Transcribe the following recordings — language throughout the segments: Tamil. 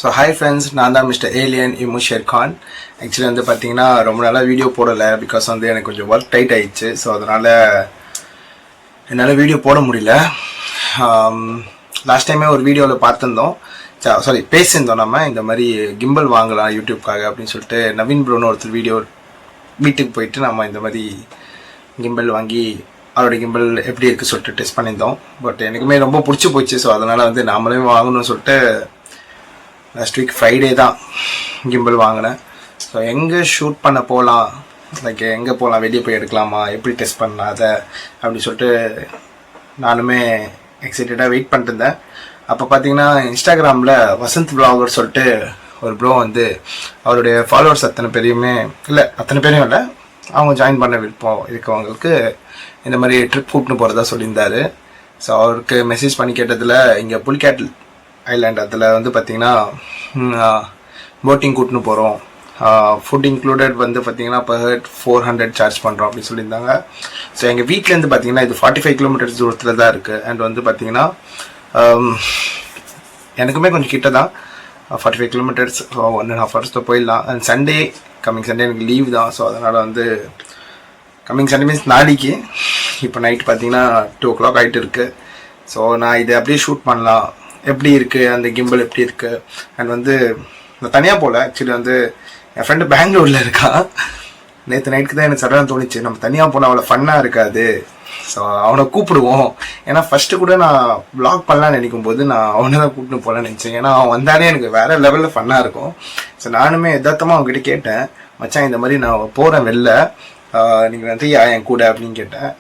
ஸோ ஹாய் ஃப்ரெண்ட்ஸ், நான் தான் மிஸ்டர் ஏலியன் இமுஷேர் கான். ஆக்சுவலி வந்து பார்த்தீங்கன்னா ரொம்ப நாளாக வீடியோ போடலை. பிகாஸ் வந்து எனக்கு கொஞ்சம் ஒர்க் டைட் ஆயிடுச்சு. ஸோ அதனால் என்னால் வீடியோ போட முடியல. லாஸ்ட் டைமே ஒரு வீடியோவில் பார்த்துருந்தோம், பேசியிருந்தோம். நம்ம இந்த மாதிரி கிம்பல் வாங்கலாம் யூடியூப்காக அப்படின்னு சொல்லிட்டு நவீன் ப்ரோன்னு ஒருத்தர் வீடியோ வீட்டுக்கு போயிட்டு நம்ம இந்த மாதிரி கிம்பல் வாங்கி அவரோட கிம்பல் எப்படி இருக்குது சொல்லிட்டு டெஸ்ட் பண்ணியிருந்தோம். பட் எனக்குமே ரொம்ப பிடிச்சி போச்சு. ஸோ அதனால் வந்து நாமளே வாங்கணும்னு சொல்லிட்டு லாஸ்ட் வீக் ஃப்ரைடே தான் கிம்பல் வாங்கினேன். ஸோ எங்கே ஷூட் பண்ண போகலாம், லைக் எங்கே போகலாம், வெளியே போய் எடுக்கலாமா, எப்படி டெஸ்ட் பண்ணலாம் அதை அப்படின்னு சொல்லிட்டு நானுமே எக்ஸைட்டடாக வெயிட் பண்ணிட்டு இருந்தேன். அப்போ பார்த்தீங்கன்னா இன்ஸ்டாகிராமில் வசந்த் விலாகர் சொல்லிட்டு ஒரு ப்ரோ வந்து அவருடைய ஃபாலோவர்ஸ் அத்தனை பேரையும் இல்லை, அவங்க ஜாயின் பண்ண விருப்பம் இருக்கவங்களுக்கு இந்த மாதிரி ட்ரிப் கூப்பிட்டு போகிறதா சொல்லியிருந்தாரு. ஸோ அவருக்கு மெசேஜ் பண்ணி கேட்டதில் இங்கே புலிகேட் ஐலாண்ட் அதில் வந்து பார்த்திங்கன்னா போட்டிங் கூட்டின்னு போகிறோம், ஃபுட் இன்க்ளூடட் வந்து பார்த்திங்கன்னா per head 400 சார்ஜ் பண்ணுறோம் அப்படின்னு சொல்லியிருந்தாங்க. ஸோ எங்கள் வீட்டிலேருந்து பார்த்திங்கன்னா இது 45 கிலோமீட்டர்ஸ் தூரத்தில் தான் இருக்குது. அண்ட் வந்து பார்த்திங்கன்னா எனக்குமே கொஞ்சம் கிட்ட தான், 45 கிலோமீட்டர்ஸ் 1.5 hours போயிடலாம். அண்ட் சண்டே, கம்மிங் சண்டே எனக்கு லீவ் தான். ஸோ அதனால் வந்து கம்மிங் சண்டே மீன்ஸ் நாளைக்கு இப்போ நைட் பார்த்திங்கன்னா 2 o'clock ஆகிட்டு இருக்குது. ஸோ நான் இதை அப்படியே ஷூட் பண்ணலாம், எப்படி இருக்குது அந்த கிம்பல் எப்படி இருக்குது. அண்ட் வந்து நான் தனியாக போகல. ஆக்சுவலி வந்து என் ஃப்ரெண்டு பெங்களூரில் இருக்கான். நேற்று நைட்டுக்கு தான் எனக்கு சடனாக தோணுச்சு, நம்ம தனியாக போனால் அவ்வளோ ஃபன்னாக இருக்காது. ஸோ அவனை கூப்பிடுவோம். ஏன்னா ஃபஸ்ட்டு கூட நான் வ்ளாக் பண்ணலான்னு நினைக்கும் போது நான் அவனை தான் கூப்பிட்டு போகலான்னு நினச்சேன். ஏன்னா அவன் வந்தாலே எனக்கு வேறு லெவலில் ஃபன்னாக இருக்கும். ஸோ நானுமே எதார்த்தமாக அவங்ககிட்ட கேட்டேன், மச்சான் இந்த மாதிரி நான் போகிறேன் வெளில, நீங்கள் வந்து என் கூட அப்படின்னு கேட்டேன்.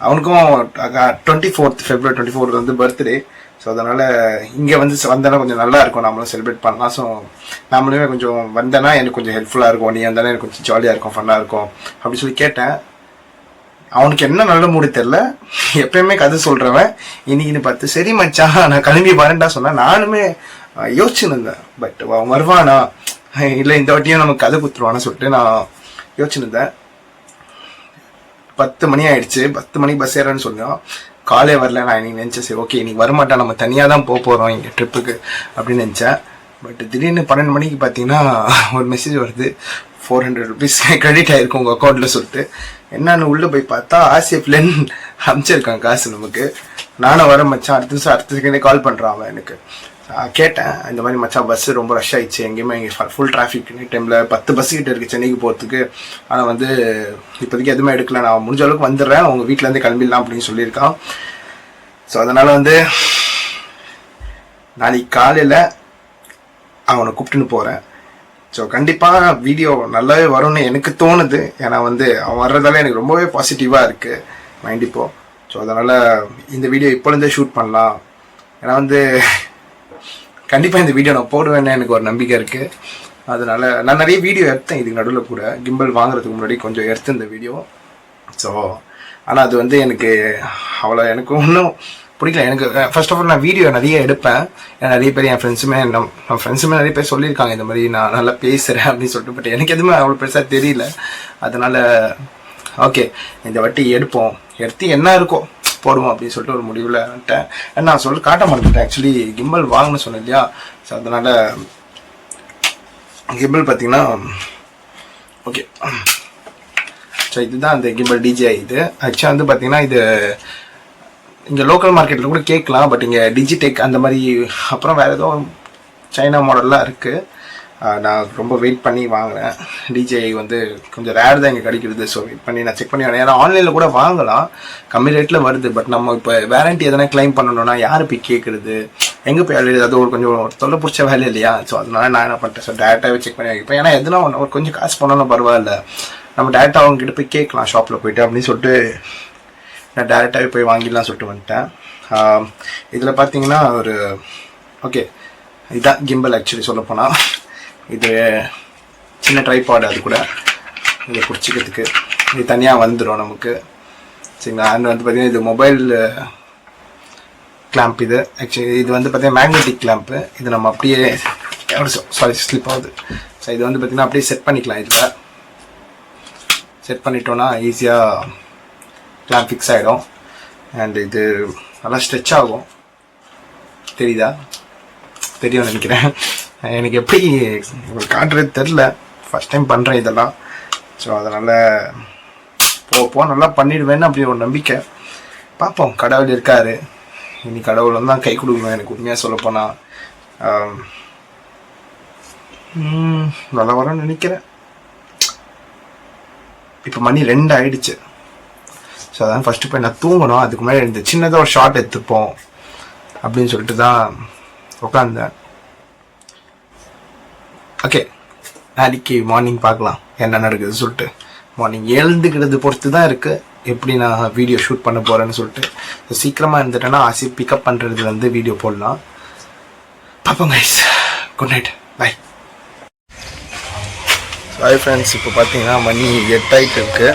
அவனுக்கும் 24th February 24 வந்து பர்த்டே. ஸோ அதனால் இங்கே வந்து வந்தேன்னா கொஞ்சம் நல்லா இருக்கும், நம்மளும் செலிப்ரேட் பண்ணலாம். ஸோ நம்மளுமே கொஞ்சம் வந்தேன்னா எனக்கு கொஞ்சம் ஹெல்ப்ஃபுல்லாக இருக்கும், நீ வந்தாலும் எனக்கு கொஞ்சம் ஜாலியாக இருக்கும், ஃபன்னாக இருக்கும் அப்படின்னு சொல்லி கேட்டேன். அவனுக்கு என்ன நல்ல மூடு தெரில, எப்பயுமே கதை சொல்கிறவன் இன்னைக்குன்னு பார்த்து சரி மச்சான் நான் கிளம்பி வரேன்டா சொன்னேன். நானுமே யோசிச்சுன்னு இருந்தேன், பட் அவன் வருவானா இல்லை இந்த வாட்டியும் நமக்கு கதை குத்துருவான்னு சொல்லிட்டு நான் யோசிச்சுன்னு இருந்தேன். 10 மணி ஆயிடுச்சு. 10 மணிக்கு பஸ் ஏறேன்னு சொன்னோம், காலே வரல. நான் இன்னைக்கு நினச்சேன் சரி ஓகே இன்னைக்கு வரமாட்டேன், நம்ம தனியாக தான் போகிறோம் இங்கே ட்ரிப்புக்கு அப்படின்னு நினச்சேன். பட் திடீர்னு 12 மணிக்கு பார்த்தீங்கன்னா ஒரு மெசேஜ் வருது, 400 rupees கிரெடிட் ஆகிருக்கும் உங்கள் அக்கௌண்ட்டில் சொல்லிட்டு. என்னன்னு உள்ளே போய் பார்த்தா ஆர்சிஎஃப்லேன்னு அனுப்பிச்சிருக்கான் காசு நமக்கு. நானும் வர மச்சான், அடுத்த செகண்டே கால் பண்ணுறான் அவன் எனக்கு. கேட்டேன் இந்த மாதிரி மச்சான் பஸ்ஸு ரொம்ப ரஷ் ஆகிடுச்சு, எங்கேயுமே இங்கே ஃபுல் டிராஃபிக் டைமில் 10 பஸ்ஸு கிட்ட இருக்குது சென்னைக்கு போகிறதுக்கு. ஆனால் வந்து இப்போதைக்கு எதுவுமே எடுக்கல, நான் முடிஞ்ச அளவுக்கு வந்துடுறேன், உங்கள் வீட்டிலேருந்து கிளம்பிடலாம் அப்படின்னு சொல்லியிருக்கான். ஸோ அதனால் வந்து நாளைக்கு காலையில் அவனை கூப்பிட்டுன்னு போகிறேன். ஸோ கண்டிப்பாக வீடியோ நல்லாவே வரும்னு எனக்கு தோணுது. ஏன்னா வந்து அவன் வர்றதால எனக்கு ரொம்பவே பாசிட்டிவாக இருக்குது மைண்ட் இப்போது. ஸோ அதனால் இந்த வீடியோ இப்போலேருந்தே ஷூட் பண்ணலாம். ஏன்னா வந்து கண்டிப்பாக இந்த வீடியோ நான் போடுவேன்னு எனக்கு ஒரு நம்பிக்கை இருக்குது. அதனால் நான் நிறைய வீடியோ எடுத்தேன் இதுக்கு நடுவில் கூட, கிம்பல் வாங்குறதுக்கு முன்னாடி கொஞ்சம் எடுத்தேன் இந்த வீடியோ. ஸோ ஆனால் அது வந்து எனக்கு அவ்வளோ எனக்கு ஒன்றும் பிடிக்கல. எனக்கு ஃபர்ஸ்ட் ஆஃப் ஆல் நான் வீடியோ நிறைய எடுப்பேன், நிறைய பேர் என் ஃப்ரெண்ட்ஸுமே நிறைய பேர் சொல்லியிருக்காங்க இந்த மாதிரி நான் நல்லா பேசுகிறேன் அப்படின்னு சொல்லிட்டு. பட் எனக்கு எதுவுமே அவ்வளோ பெருசாக தெரியல. அதனால் ஓகே இந்த வாட்டி எடுத்து என்ன இருக்கோ போடுவோம் அப்படின்னு சொல்லிட்டு ஒரு முடிவில் வந்துட்டேன். நான் சொல்லிட்டு காட்ட மாட்டேன், ஆக்சுவலி கிம்பல் வாங்கணும்னு சொன்னேன் இல்லையா. ஸோ அதனால் கிம்பல் பார்த்தீங்கன்னா ஓகே. ஸோ இதுதான் அந்த கிம்பல் DJI. இது ஆக்சுவலாக வந்து பார்த்தீங்கன்னா இது இங்கே லோக்கல் மார்க்கெட்டில் கூட கேட்கலாம், பட் இங்கே டிஜிடெக் அந்த மாதிரி அப்புறம் வேறு ஏதோ சைனா மாடல்லாம் இருக்குது. நான் ரொம்ப வெயிட் பண்ணி வாங்கினேன். DJI வந்து கொஞ்சம் ரேர் தான் இங்கே கிடைக்கிறது. ஸோ வெயிட் பண்ணி நான் செக் பண்ணி வாங்கினேன். ஏன்னா ஆன்லைனில் கூட வாங்கலாம், கம்மி ரேட்டில் வருது. பட் நம்ம இப்போ வேரண்டி எதனா கிளைம் பண்ணணும்னா யார் போய் கேட்குறது, எங்கே போய் அழுது, அது ஒரு கொஞ்சம் தொல்லை பிடிச்ச வேலை இல்லையா. ஸோ அதனால நான் என்ன பண்ணிட்டேன், ஸோ டேரெக்டாகவே செக் பண்ணி வாங்கிப்பேன். ஏன்னா எதுனா ஒரு கொஞ்சம் காசு போனாலும் பரவாயில்ல, நம்ம டேரெக்டாக அவங்ககிட்ட போய் கேட்கலாம் ஷாப்பில் போய்ட்டு அப்படின்னு சொல்லிட்டு நான் டேரெக்டாகவே போய் வாங்கிடலாம் சொல்லிட்டு வந்துட்டேன். இதில் பார்த்தீங்கன்னா ஒரு ஓகே இதுதான் கிம்பல். ஆக்சுவலி சொல்லப்போனால் இது சின்ன ட்ரைபாட், அது கூட இதை பிடிச்சிக்கிறதுக்கு இது தனியாக வந்துடும் நமக்கு சரிங்களா. அண்ட் வந்து பார்த்திங்கன்னா இது மொபைல் கிளாம்ப். இது ஆக்சுவலி இது வந்து பார்த்திங்கன்னா மேக்னெட்டிக் கிளாம்ப்பு. இது நம்ம அப்படியே ஸ்லிப் ஆகுது. ஸோ இது வந்து பார்த்திங்கன்னா அப்படியே செட் பண்ணிக்கலாம். இதில் செட் பண்ணிட்டோன்னா ஈஸியாக கிளாம்ப் ஃபிக்ஸ் ஆகிடும். அண்ட் இது நல்லா ஸ்ட்ரெச் ஆகும், தெரியுதா? தெரியும்னு நினைக்கிறேன். எனக்கு எப்படி உங்களுக்கு காட்டுறது தெரில, ஃபஸ்ட் டைம் பண்ணுறேன் இதெல்லாம். ஸோ அதனால் போ நல்லா பண்ணிடுவேன்னு அப்படி ஒரு நம்பிக்கை. பார்ப்போம், கடவுள் இருக்கார். இனி கடவுள் தான் கை கொடுக்கணும். எனக்கு உண்மையாக சொல்லப்போனால் நல்லா வரும்னு நினைக்கிறேன். இப்போ மணி 2 ஆயிடுச்சு. ஸோ அதான் ஃபஸ்ட்டு போய் நான் தூங்கணும். அதுக்கு முன்னாடி இந்த சின்னதாக ஒரு ஷார்ட் எடுத்துப்போம் அப்படின்னு சொல்லிட்டு தான் உட்காந்தேன். ஓகே, நாளைக்கு மார்னிங் பார்க்கலாம் என்ன நடக்குதுன்னு சொல்லிட்டு. மார்னிங் எழுந்துக்கிறது பொறுத்து தான் இருக்குது எப்படி நான் வீடியோ ஷூட் பண்ண போகிறேன்னு சொல்லிட்டு. சீக்கிரமாக இருந்துட்டேன்னா ஆசை பிக்கப் பண்ணுறது வீடியோ போடலாம். பார்ப்போம் guys. Good night, bye. Hi friends, இப்போ பார்த்தீங்கன்னா மணி 8 ஆகிட்டு இருக்குது.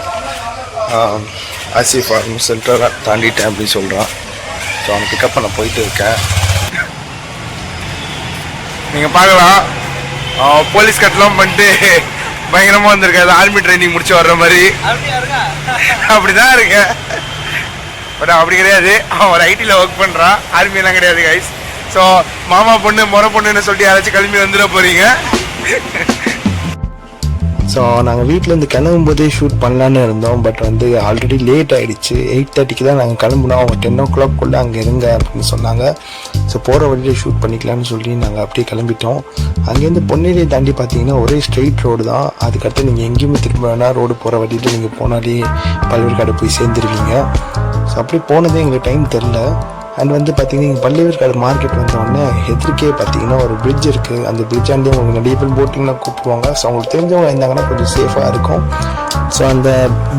ஆசிஃப் ஃபார்ம் சென்டரை தாண்டிட்டேன் அப்படின்னு சொல்கிறான். ஸோ அவனை பிக்கப் பண்ண போயிட்டு இருக்கேன். நீங்கள் பார்க்கலாம், போலீஸ் கட்டெலாம் பண்ணிட்டு பயங்கரமாக வந்திருக்காது. ஆர்மி ட்ரைனிங் முடிச்சு வர்ற மாதிரி அப்படிதான் இருக்கு. பட் அப்படி கிடையாது, அவன் ஒரு ஐடியில் ஒர்க் பண்ணுறான். ஆர்மியெல்லாம் கிடையாது கைஸ். ஸோ மாமா பொண்ணு முறை பொண்ணுன்னு சொல்லிட்டு யாராச்சும் கிளம்பி வந்துட போகிறீங்க. ஸோ நாங்கள் வீட்டிலேருந்து கிளம்பும்போதே ஷூட் பண்ணலான்னு இருந்தோம். பட் ஆல்ரெடி லேட் ஆகிடுச்சு. 8:30 தான் நாங்கள் கிளம்புனோம். அவங்க 10 o'clock அங்கே இருங்க அப்படின்னு சொன்னாங்க. ஸோ போகிற வழியிலே ஷூட் பண்ணிக்கலான்னு சொல்லி நாங்கள் அப்படியே கிளம்பிட்டோம். அங்கேருந்து பொன்னேரியை தாண்டி பார்த்தீங்கன்னா ஒரே ஸ்ட்ரெயிட் ரோடு தான். அதுக்கடுத்து நீங்கள் எங்கேயுமே திரும்ப வேணால் ரோடு போகிற வழியில் நீங்கள் போனாலே பள்ளிவேற்காடு போய் சேர்ந்துருவீங்க. ஸோ அப்படி போனதே எங்களுக்கு டைம் தெரில. அண்ட் பார்த்தீங்கன்னா இங்கே பள்ளிவேற்காடு மார்க்கெட் வந்தோடனே எதிர்க்கே பார்த்தீங்கன்னா ஒரு பிரிட்ஜ் இருக்குது. அந்த பிரிட்ஜாண்டே உங்களுக்கு நிறைய பேர் போட்டிங்லாம் கூப்பிடுவாங்க. ஸோ அவங்களுக்கு தெரிஞ்சவங்க இருந்தாங்கன்னா கொஞ்சம் சேஃபாக இருக்கும். ஸோ அந்த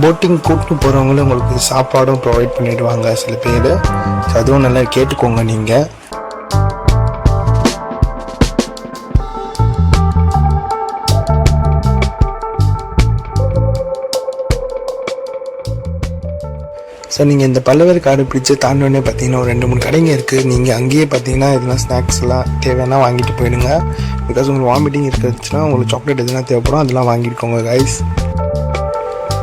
போட்டிங் கூப்பிட்டு போகிறவங்களும் உங்களுக்கு சாப்பாடும் ப்ரொவைட் பண்ணிவிடுவாங்க சில பேர். ஸோ அதுவும் நல்லா கேட்டுக்கோங்க நீங்கள். ஸோ நீங்கள் இந்த பல்லவேற்காடு பிடிச்சி தாண்டோடனே பார்த்தீங்கன்னா ஒரு 2-3 கடைங்க இருக்குது. நீங்கள் அங்கேயே பார்த்தீங்கன்னா இதெல்லாம் ஸ்நாக்ஸ் எல்லாம் தேவைன்னா வாங்கிட்டு போயிடுங்க. பிகாஸ் உங்களுக்கு வாமிட்டிங் இருக்கிறதுச்சுன்னா உங்களுக்கு சாக்லேட் எதுனா தேவைப்படும், அதெல்லாம் வாங்கிட்டுக்கோங்க கைஸ்.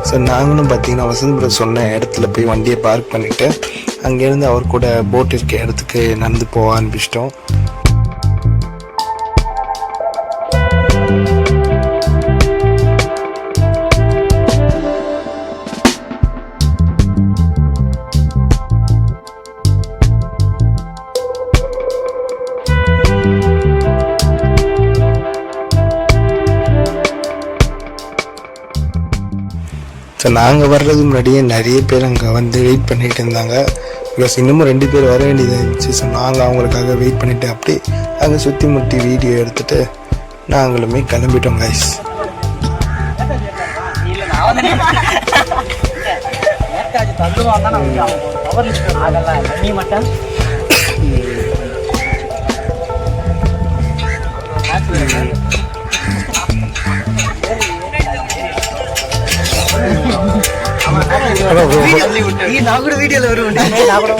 ஸோ நாங்களும் பார்த்தீங்கன்னா வசந்த் பிரதர் சொன்ன இடத்துல போய் வண்டியை பார்க் பண்ணிவிட்டு அங்கேருந்து அவர் கூட போட் இருக்க இடத்துக்கு நடந்து போக ஆரம்பிச்சிட்டோம். ஸோ நாங்கள் வர்றது முன்னாடியே நிறைய பேர் அங்கே வெயிட் பண்ணிகிட்டு இருந்தாங்க. பிகாஸ் இன்னமும் 2 பேர் வர வேண்டியதாக இருந்துச்சு. ஸோ நாங்கள் அவங்களுக்காக வெயிட் பண்ணிவிட்டு அப்படியே அங்கே சுற்றி முற்றி வீடியோ எடுத்துகிட்டு நாங்களுமே கிளம்பிட்டோம் கைஸ். நான் கூட வீடியோல வருவேன். நல்லா இருக்கு.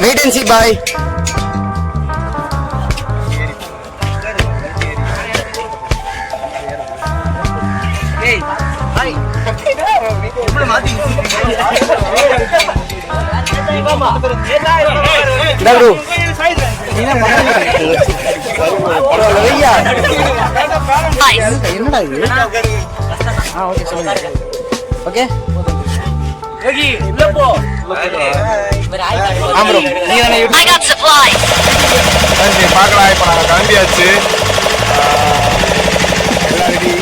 வெயிட் அண்ட் சீ பாய். என்னடா இது? ஓகே சொல்லுங்க. ஓகே பார்க்கலாம். இப்போ நாங்கள் கிளம்பியாச்சு. எல்லாம் ரெடி.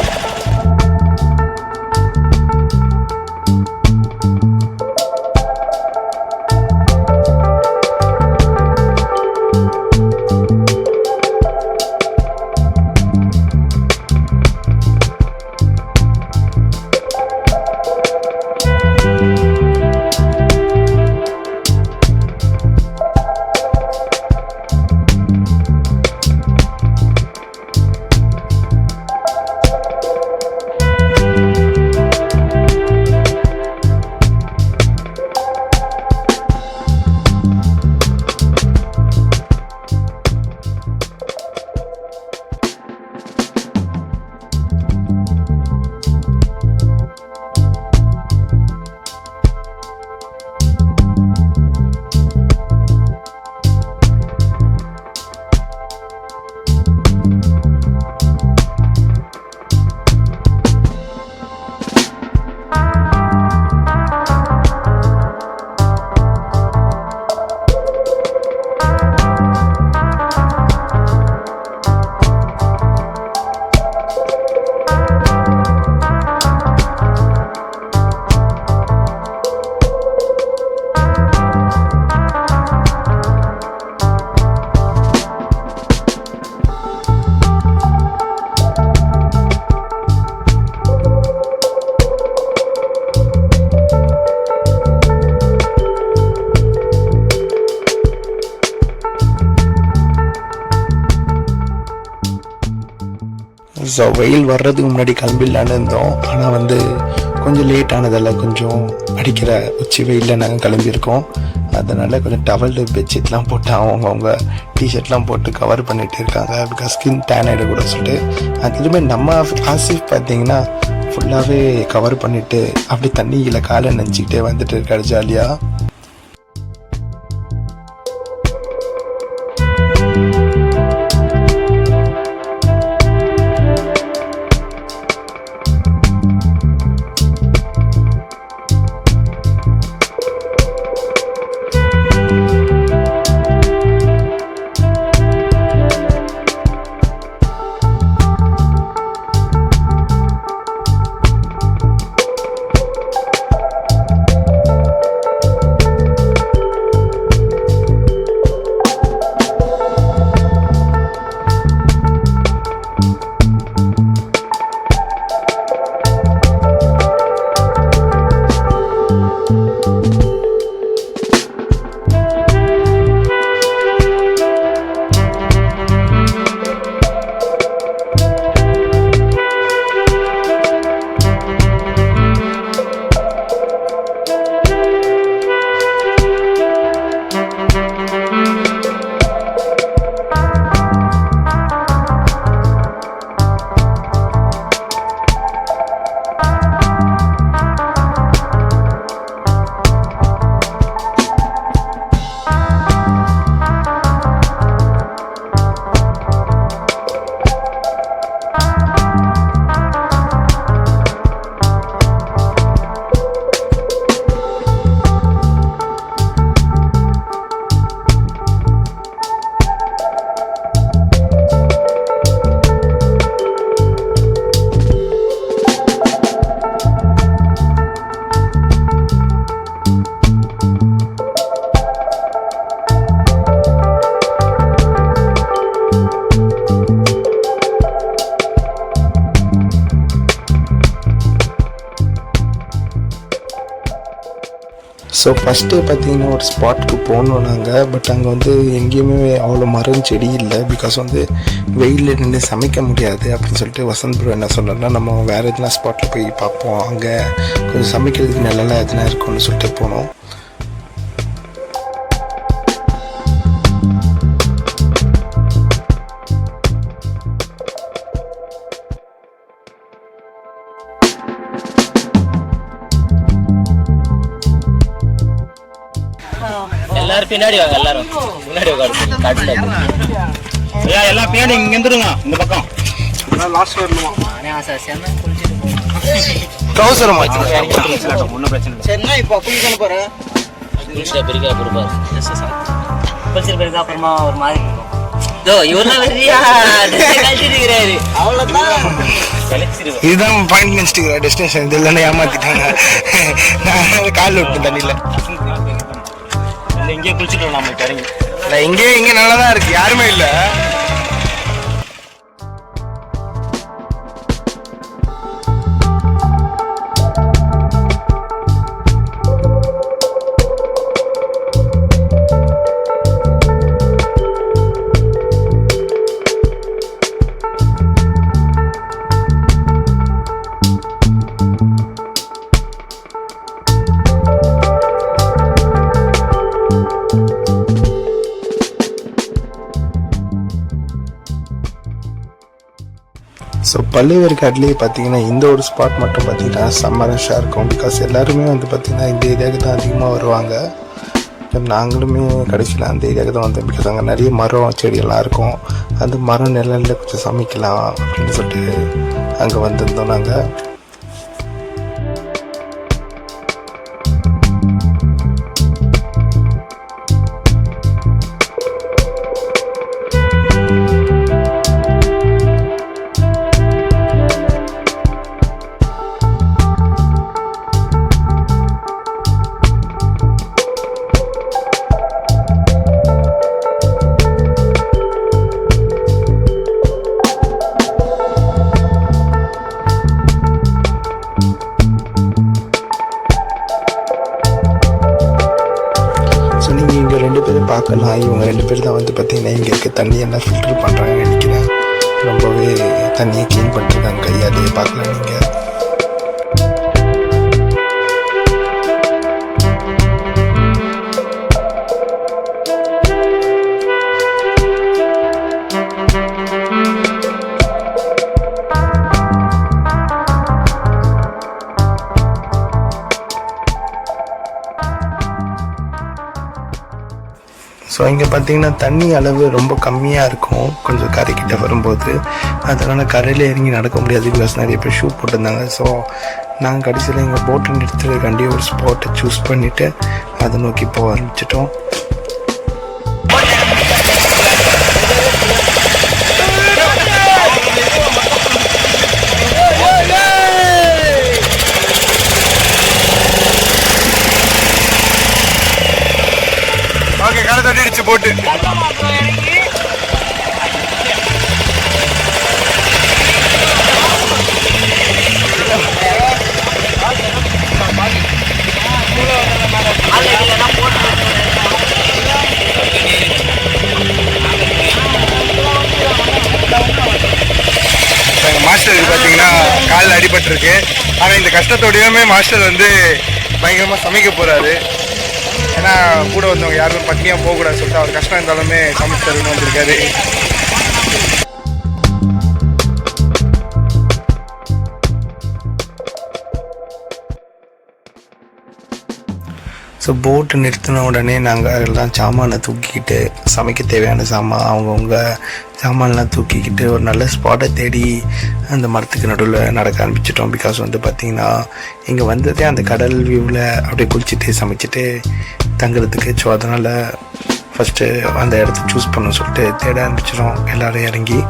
ஸோ வெயில் வர்றதுக்கு முன்னாடி கிளம்பிடலான்னு இருந்தோம். ஆனால் வந்து கொஞ்சம் லேட் ஆனதில் கொஞ்சம் அடிக்கிற உச்சி வெயிலில் நாங்கள் கிளம்பியிருக்கோம். அதனால் கொஞ்சம் டவல் பெட்ஷீட்லாம் போட்டு அவங்க டிஷர்ட்லாம் போட்டு கவர் பண்ணிகிட்டு இருக்காங்க. பிகாஸ் ஸ்கின் டேன் ஆகிட கூட சொல்லிட்டு. அதுலேயுமே நம்ம ஆசிஃப் பார்த்தீங்கன்னா ஃபுல்லாகவே கவர் பண்ணிவிட்டு அப்படி தண்ணியில் காலை நினச்சிக்கிட்டே வந்துட்டு இருக்காரு ஜாலியாக. ஸோ ஃபஸ்ட்டு பார்த்தீங்கன்னா ஒரு ஸ்பாட்டுக்கு போனோம் நாங்கள். பட் அங்கே வந்து எங்கேயுமே அவ்வளோ மரம் செடி இல்லை. பிகாஸ் வந்து வெயிலில் நின்று சமைக்க முடியாது அப்படின்னு சொல்லிட்டு வசந்த் ப்ரோ என்ன சொன்னார்னா, நம்ம வேறு எதுனா ஸ்பாட்டில் போய் பார்ப்போம், அங்கே கொஞ்சம் சமைக்கிறதுக்கு நல்லா எதுனா இருக்கும்னு சொல்லிட்டு போனோம். எல்லாரும் பின்னாடி வாங்க, எல்லாரும் முன்னாடி உட்காந்து காட்டுல எல்லாம் பின்னாடி இங்க இருந்துருங்க. இந்த பக்கம் லாஸ்ட் வரணுமா? ஒன்றும் பிரச்சனை இல்லை. சரிண்ணா, இப்போ குளிக்கணும் போறேன். பெருக்கா பொறுப்பாரு குளிச்சிட்டு பெருக்கா அப்புறமா ஒரு மாதிரி இதுதான் பாயிண்ட் நினைச்சிட்டு டெஸ்டினேஷன். இது இல்லைன்னா ஏமாத்திட்டாங்க. நான் கால் விட்டு தண்ணியில் இங்கே குளிச்சுட்டு நம்ம இறங்கி இங்கே நல்லா தான் இருக்கு, யாருமே இல்லை. ஸோ பள்ளிவேற்காட்லேயே பார்த்தீங்கன்னா இந்த ஒரு ஸ்பாட் மட்டும் பார்த்தீங்கன்னா செம்ம ரஷ்ஷாக இருக்கும். பிகாஸ் எல்லாருமே வந்து பார்த்திங்கன்னா இந்த ஏரியாவுக்கு தான் அதிகமாக வருவாங்க. நாங்களுமே கடைசியில் அந்த ஏரியாவுக்கு தான் வந்தோம். பிகாஸ் அங்கே நிறைய மரம் செடியெல்லாம் இருக்கும். அந்த மரம் நிழலில் கொஞ்சம் சமைக்கலாம் அப்படின்னு சொல்லிட்டு அங்கே வந்திருந்தோம் நாங்கள். பார்க்கலாம். இவங்க 2 பேர் தான் வந்து பார்த்தீங்கன்னா இங்கே இருக்க தண்ணி எல்லாம் ஃபில்டர் பண்ணுறாங்கன்னு நினைக்கிறேன். ரொம்பவே தண்ணியை க்ளீன் பண்ணிட்டுருக்காங்க கையாலேயே பார்க்கலாம் நீங்கள். ஸோ இங்கே பார்த்தீங்கன்னா தண்ணி அளவு ரொம்ப கம்மியாக இருக்கும் கொஞ்சம் கரைக்கிட்ட வரும்போது. அதனால் கரையில் இறங்கி நடக்க முடியாது, பிகாஸ் நிறைய பேர் ஷூ போட்டிருந்தாங்க. ஸோ நாங்கள் கடைசியில் எங்கள் போட்டை நிறுத்துறதுக்காண்டி ஒரு ஸ்பாட்டை சூஸ் பண்ணிவிட்டு அதை நோக்கி போக ஆரம்பிச்சிட்டோம். ஓகே, கடை தட்டிடுச்சு போட்டு. மாஸ்டருக்கு பார்த்தீங்கன்னா காலில் அடிபட்டிருக்கு. ஆனால் இந்த கஷ்டத்தோடையுமே மாஸ்டர் வந்து பயங்கரமாக சமைக்க போகிறாரு. ஏன்னா கூட வந்தவங்க யாருமே பட்டினியாக போகக்கூடாது சொல்லிட்டு அவர் கஷ்டம் இருந்தாலுமே சமைச்சு தருன்னு வந்திருக்காரு. ஸோ போட்டு நிறுத்தின உடனே நாங்கள் எல்லாம் சாமானை தூக்கிக்கிட்டு சமைக்க தேவையான சாமான் அவங்கவுங்க சாமான்லாம் தூக்கிக்கிட்டு ஒரு நல்ல ஸ்பாட்டை தேடி அந்த மரத்துக்கு நடுவில் நடக்க ஆரம்பிச்சிட்டோம். பிகாஸ் வந்து பார்த்திங்கன்னா இங்கே வந்ததே அந்த கடல் வியூவில் அப்படியே குளிச்சுட்டு சமைச்சிட்டு தங்குறதுக்கு. ஸோ அதனால் ஃபஸ்ட்டு அந்த இடத்த சூஸ் பண்ண சொல்லிட்டு தேட ஆரம்பிச்சிட்டோம் எல்லோரும் இறங்கி.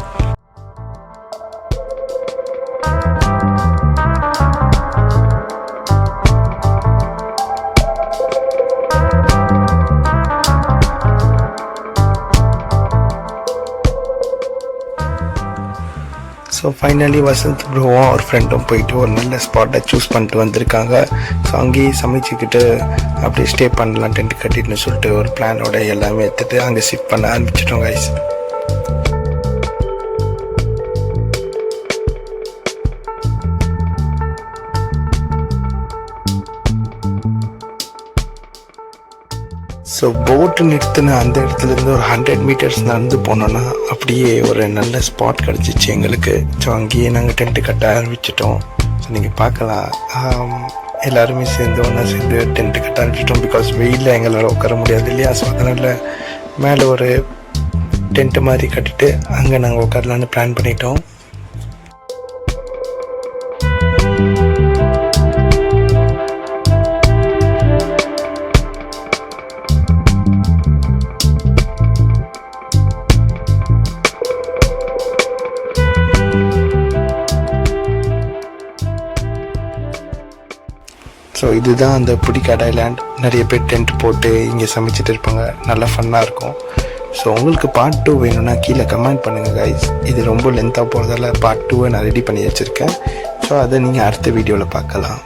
ஸோ ஃபைனலி வசந்த் ப்ரோவும் ஒரு ஃப்ரெண்டும் போயிட்டு ஒரு நல்ல ஸ்பாட்டை சூஸ் பண்ணிட்டு வந்திருக்காங்க. ஸோ அங்கேயே சமைச்சிக்கிட்டு அப்படியே ஸ்டே பண்ணலாம் டென்ட் கட்டிட்டுன்னு சொல்லிட்டு ஒரு பிளானோட எல்லாமே எடுத்துகிட்டு அங்கே ஷிஃப்ட் பண்ண ஆரம்பிச்சிட்டோம் கைஸ். ஸோ போட்டு நிறுத்தின அந்த இடத்துலேருந்து ஒரு 100 மீட்டர்ஸ் நடந்து போனோன்னா அப்படியே ஒரு நல்ல ஸ்பாட் கிடச்சிச்சு எங்களுக்கு. ஸோ அங்கேயே நாங்கள் டென்ட்டு கட்ட ஆரம்பிச்சிட்டோம். ஸோ நீங்கள் பார்க்கலாம் எல்லாருமே சேர்ந்து ஒன்றா சேர்ந்து டென்ட்டு கட்ட ஆரம்பிச்சிட்டோம். பிகாஸ் வெயிலில் எங்களால் உட்கார முடியாது இல்லையா. ஸோ அதனால் மேலே ஒரு டென்ட்டு மாதிரி கட்டிட்டு அங்கே நாங்கள் உட்காரலான்னு பிளான் பண்ணிட்டோம். ஸோ இதுதான் அந்த புடிக்காட் ஐலாண்ட். நிறைய பேர் டென்ட் போட்டு இங்கே சமைச்சிட்டு இருப்பாங்க, நல்லா ஃபன்னாக இருக்கும். ஸோ உங்களுக்கு பார்ட் 2 வேணும்னா கீழே கமெண்ட் பண்ணுங்கள் கைஸ். இது ரொம்ப லென்த்தாக போகிறதால பார்ட் 2 நான் ரெடி பண்ணி வச்சுருக்கேன். ஸோ அதை நீங்கள் அடுத்த வீடியோவில் பார்க்கலாம்.